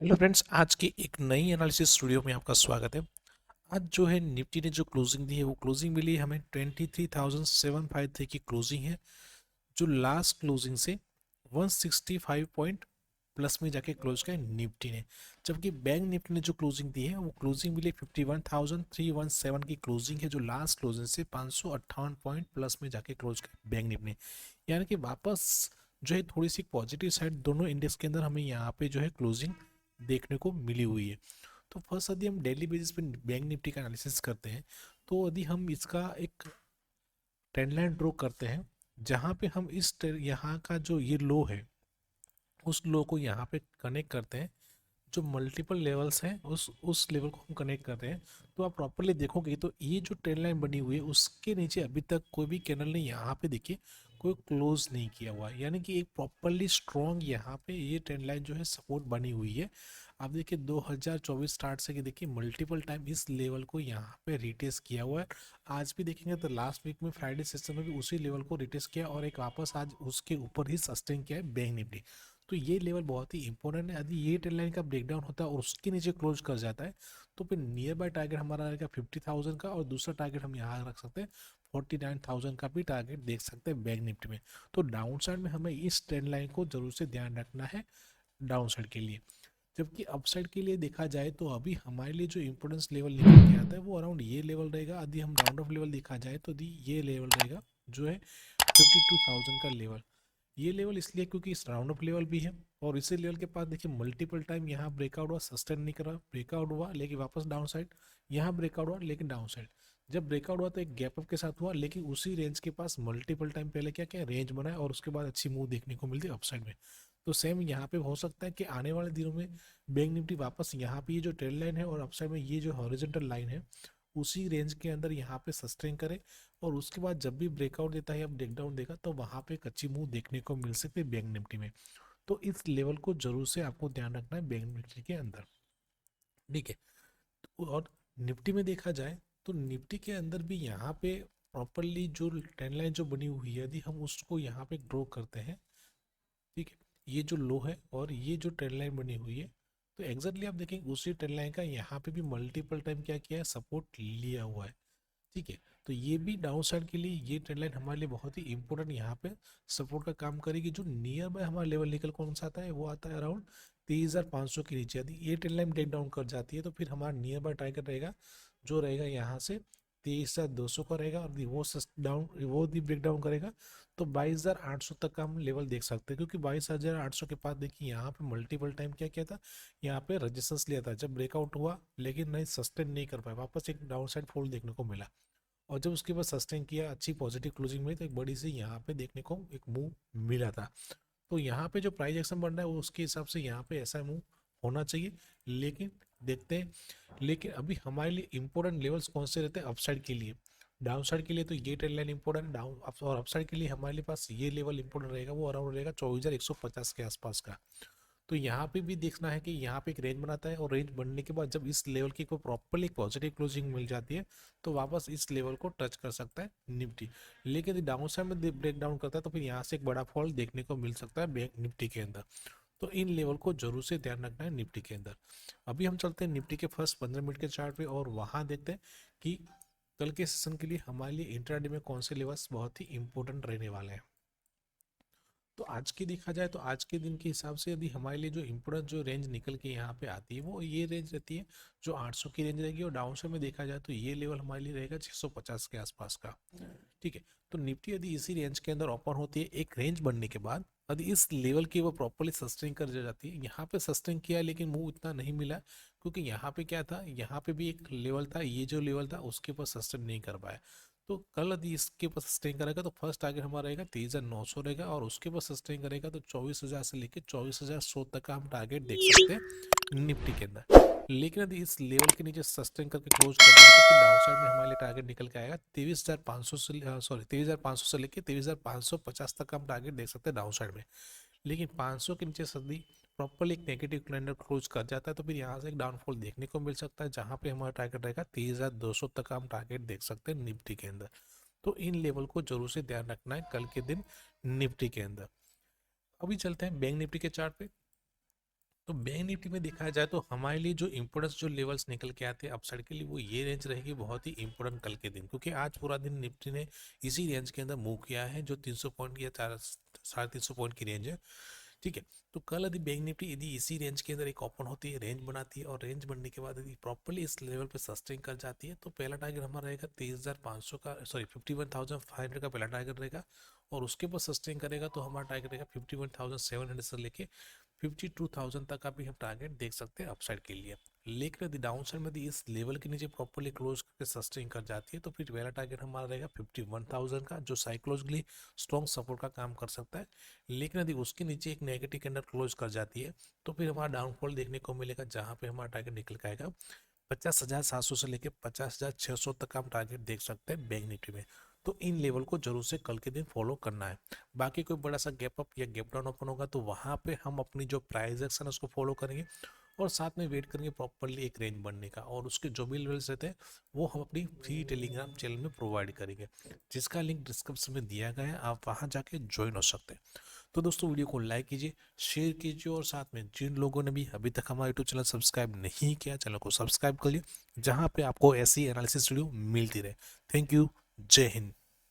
Hello friends, आज की एक नई एनालिसिस स्टूडियो में आपका स्वागत है। आज जो है निफ्टी ने जो क्लोजिंग दी है वो क्लोजिंग मिली है हमें 23,753 की क्लोजिंग है, जो लास्ट क्लोजिंग से 165 पॉइंट प्लस में जाके क्लोज किया है निफ्टी ने। जबकि बैंक निफ्टी ने जो क्लोजिंग दी है वो क्लोजिंग मिली 51,317 की क्लोजिंग है, जो लास्ट क्लोजिंग से 558 पॉइंट प्लस में जाके क्लोज किया बैंक निफ्टी ने। यानी कि वापस जो है थोड़ी सी पॉजिटिव साइड दोनों इंडेक्स के अंदर हमें यहाँ पे जो है क्लोजिंग देखने को मिली हुई है। तो फर्स्ट यदि हम डेली बेसिस पे बैंक निफ्टी का एनालिसिस करते हैं, तो यदि हम इसका एक ट्रेंड लाइन ड्रॉ करते हैं, जहाँ पे हम यहाँ का जो ये लो है उस लो को यहाँ पे कनेक्ट करते हैं, जो मल्टीपल लेवल्स हैं उस लेवल को हम कनेक्ट करते हैं, तो आप प्रॉपरली देखोगे तो ये जो ट्रेंड लाइन बनी हुई है उसके नीचे अभी तक कोई भी कैंडल ने यहाँ पे देखिए कोई क्लोज नहीं किया हुआ है। यानी कि एक प्रॉपरली स्ट्रॉन्ग यहाँ पे ये ट्रेंड लाइन जो है सपोर्ट बनी हुई है। आप देखिए 2024 स्टार्ट से कि देखिए मल्टीपल टाइम इस लेवल को यहाँ पे रिटेस्ट किया हुआ है। आज भी देखेंगे तो लास्ट वीक में फ्राइडे सेशन में भी उसी लेवल को रिटेस्ट किया और एक वापस आज उसके ऊपर ही सस्टेन किया है बैंक निफ्टी। तो ये लेवल बहुत ही इंपॉर्टेंट है। यदि ये ट्रेंड लाइन का ब्रेकडाउन होता है और उसके नीचे क्लोज कर जाता है, तो फिर नियर बाय टारगेट हमारा रहेगा 50,000 का, और दूसरा टारगेट हम यहाँ रख सकते हैं 49,000 का भी टारगेट देख सकते हैं बैंक निफ्टी में। तो डाउन साइड में हमें इस ट्रेंड लाइन को जरूर से ध्यान रखना है डाउन साइड के लिए। जबकि अपसाइड के लिए देखा जाए तो अभी हमारे लिए जो इम्पोर्टेंस लेवल निकल के आता है वो अराउंड ये लेवल रहेगा। यदि हम राउंड ऑफ लेवल देखा जाए तो ये लेवल रहेगा जो है 52,000 का लेवल। ये लेवल इसलिए क्योंकि इस राउंड ऑफ लेवल भी है, और इसी लेवल के पास देखिए मल्टीपल टाइम यहाँ ब्रेकआउट हुआ, सस्टेन नहीं करा, ब्रेकआउट हुआ लेकिन वापस डाउन साइड, यहाँ ब्रेकआउट हुआ लेकिन डाउन साइड। जब ब्रेकआउट हुआ तो एक गैप अप के साथ हुआ, लेकिन उसी रेंज के पास मल्टीपल टाइम पहले क्या क्या रेंज बनाया और उसके बाद अच्छी मूव देखने को मिलती है अपसाइड में। तो सेम यहाँ पे हो सकता है कि आने वाले दिनों में बैंक निफ्टी वापस यहाँ पे ये जो ट्रेंड लाइन है और अपसाइड में ये जो हॉरिजॉन्टल लाइन है उसी रेंज के अंदर यहाँ पे सस्टेन करे, और उसके बाद जब भी ब्रेकआउट देता है या ब्रेकडाउन देगा तो वहां पे एक अच्छी मूव देखने को मिल सकती है बैंक निफ्टी में। तो इस लेवल को जरूर से आपको ध्यान रखना है बैंक निफ्टी के अंदर। ठीक है। और निफ्टी में देखा जाए तो निफ्टी के अंदर भी यहाँ पे प्रॉपरली जो ट्रेंड लाइन जो बनी हुई है, यदि हम उसको यहाँ पे ड्रॉ करते हैं, ठीक है, ये जो लो है और ये जो ट्रेंड लाइन बनी हुई है, तो एग्जैक्टली आप देखेंगे उसी ट्रेंड लाइन का यहाँ पे भी मल्टीपल टाइम क्या किया है, सपोर्ट लिया हुआ है। ठीक है। तो ये भी डाउन साइड के लिए ये ट्रेंड लाइन हमारे लिए बहुत ही इंपॉर्टेंट यहाँ पे सपोर्ट का काम करेगी। जो नियर बाय हमारा लेवल निकल कौन सा आता है, वो आता है अराउंड 23,500 के नीचे। यदि ये ट्रेंड लाइन ब्रेक डाउन कर जाती है तो फिर हमारा नियर बाय टारगेट रहेगा जो रहेगा यहाँ से 23,200 का रहेगा, और वो डाउन वो भी ब्रेक डाउन करेगा तो 22,800 तक का हम लेवल देख सकते हैं। क्योंकि 22,800 के पास देखिए यहाँ पे मल्टीपल टाइम क्या किया था, यहाँ पे रजिस्टेंस लिया था, जब ब्रेकआउट हुआ लेकिन नहीं सस्टेन नहीं कर पाया, वापस एक डाउन साइड फॉल देखने को मिला, और जब उसके बाद सस्टेन किया अच्छी पॉजिटिव क्लोजिंग मिली तो एक बड़ी सी यहाँ पे देखने को एक मूव मिला था। तो यहाँ पे जो प्राइस एक्शन बन रहा है उसके हिसाब से यहाँ पे ऐसा मूव होना चाहिए। लेकिन देखते हैं, लेकिन अभी हमारे लिए इंपॉर्टेंट लेवल्स कौन से रहते हैं अपसाइड के लिए। डाउन साइड के लिए तो ये ट्रेंड लाइन इंपॉर्टेंट डाउन, और अपसाइड के लिए हमारे पास ये लेवल इंपॉर्टेंट रहेगा, वो अराउंड रहेगा 24,150 के आसपास का। तो यहाँ पे भी देखना है कि यहाँ पे एक रेंज बनाता है, और रेंज बनने के बाद जब इस लेवल की कोई प्रॉपरली पॉजिटिव क्लोजिंग मिल जाती है तो वापस इस लेवल को टच कर सकता है निफ्टी। लेकिन यदि डाउन साइड में ब्रेक डाउन करता है तो फिर यहाँ से एक बड़ा फॉल देखने को मिल सकता है बैंक निफ्टी के अंदर। तो इन लेवल को जरूर से ध्यान रखना है निफ्टी के अंदर। अभी हम चलते हैं निफ्टी के फर्स्ट 15 मिनट के चार्ट पे, और वहां देखते हैं कि कल के सेशन के लिए हमारे लिए इंट्राडे में कौन से लेवल्स बहुत ही इंपॉर्टेंट रहने वाले हैं। तो आज की देखा जाए तो आज के दिन के हिसाब से यदि हमारे लिए जो इम्पोर्टेंट जो रेंज निकल के यहाँ पे आती है वो ये रेंज रहती है जो 800 की रेंज रहेगी, और डाउन साइड में देखा जाए तो ये लेवल हमारे लिए रहेगा 650 के आसपास का। ठीक है। तो निफ्टी यदि इसी रेंज के अंदर ओपन होती है एक रेंज बनने के बाद, यदि इस लेवल की वो प्रॉपरली सस्टेन कर जाती है, यहाँ पे सस्टेन किया लेकिन मूव इतना नहीं मिला, क्योंकि यहाँ पे क्या था, यहाँ पे भी एक लेवल था, ये जो लेवल था उसके ऊपर सस्टेन नहीं कर पाया। तो कल यदि इसके ऊपर सस्टेन करेगा तो फर्स्ट टारगेट हमारा रहेगा 23,900 रहेगा, और उसके ऊपर सस्टेन करेगा तो 24,000 से लेकर 24,100 तक का हम टारगेट देख सकते हैं निफ्टी के अंदर। लेकिन यदि इस लेवल के नीचे सस्टेन करके क्लोज करता है तो फिर डाउन साइड में हमारे लिए टारगेट निकल के आएगा 23,500 से, सॉरी 23,500 से लेकर 23,550 तक का हम टारगेट देख सकते हैं डाउन साइड में। लेकिन 500 के नीचे सदी प्रॉपरली एक नेगेटिव कैलेंडर क्लोज कर जाता है तो फिर यहाँ से एक डाउनफॉल देखने को मिल सकता है, जहाँ पे हमारा टारगेट रहेगा 23,200 तक का हम टारगेट देख सकते हैं निफ्टी के अंदर। तो इन लेवल को जरूर से ध्यान रखना है कल के दिन निफ्टी के अंदर। अभी चलते हैं बैंक निफ्टी के चार्ट पे। तो बैंक निफ्टी में देखा जाए तो हमारे लिए जो इम्पोर्टेंस जो लेवल्स निकल के आते हैं अपसाइड के लिए, वो ये रेंज रहेगी बहुत ही इंपॉर्टेंट कल के दिन, क्योंकि आज पूरा दिन निफ्टी ने इसी रेंज के अंदर मूव किया है जो 300 पॉइंट या 350 पॉइंट की रेंज है। ठीक है, तो कल यदि बैंक निफ्टी यदि इसी रेंज के अंदर एक ओपन होती है, रेंज बनाती है, और रेंज बनने के बाद यदि प्रॉपर्ली इस लेवल पे सस्टेन कर जाती है, तो पहला टारगेट हमारा रहेगा 23,500 का, सॉरी 51,500 का पहला टारगेट रहेगा। और उसके बाद सस्टेन करेगा तो हमारा टारगेट रहेगा 51,700 से लेके 52,000 तक का भी हम टारगेट देख सकते हैं अपसाइड के लिए। लेकिन यदि डाउन साइड में यदि इस लेवल के नीचे प्रॉपर्ली क्लोज करके सस्टेन कर जाती है, तो फिर पहला टारगेट हमारा रहेगा 51,000 का, जो साइकोलॉजिकली स्ट्रॉन्ग सपोर्ट का काम कर सकता है। लेकिन यदि उसके नीचे एक नेगेटिव कैंडल क्लोज कर जाती है, तो फिर हमारा डाउनफॉल देखने को मिलेगा, जहां पे हमारा टारगेट निकल के आएगा 50,700 से लेकर 50,600 तक का हम टारगेट देख सकते हैं बैंक निफ्टी में। तो इन लेवल को जरूर से कल के दिन फॉलो करना है। बाकी कोई बड़ा सा गैप अप या गैप डाउन ओपन होगा तो वहां पे हम अपनी जो प्राइस एक्शन है उसको फॉलो करेंगे, और साथ में वेट करेंगे प्रॉपरली एक रेंज बनने का, और उसके जो भी लेवल्स रहते हैं वो हम अपनी फ्री टेलीग्राम चैनल में प्रोवाइड करेंगे, जिसका लिंक डिस्क्रिप्शन में दिया गया है, आप वहां जाके ज्वाइन हो सकते हैं। तो दोस्तों वीडियो को लाइक कीजिए, शेयर कीजिए, और साथ में जिन लोगों ने भी अभी तक हमारा यूट्यूब चैनल सब्सक्राइब नहीं किया, चैनल को सब्सक्राइब कर लिए, जहां पे आपको ऐसी एनालिसिस वीडियो मिलती रहे। Thank you. जय हिंद।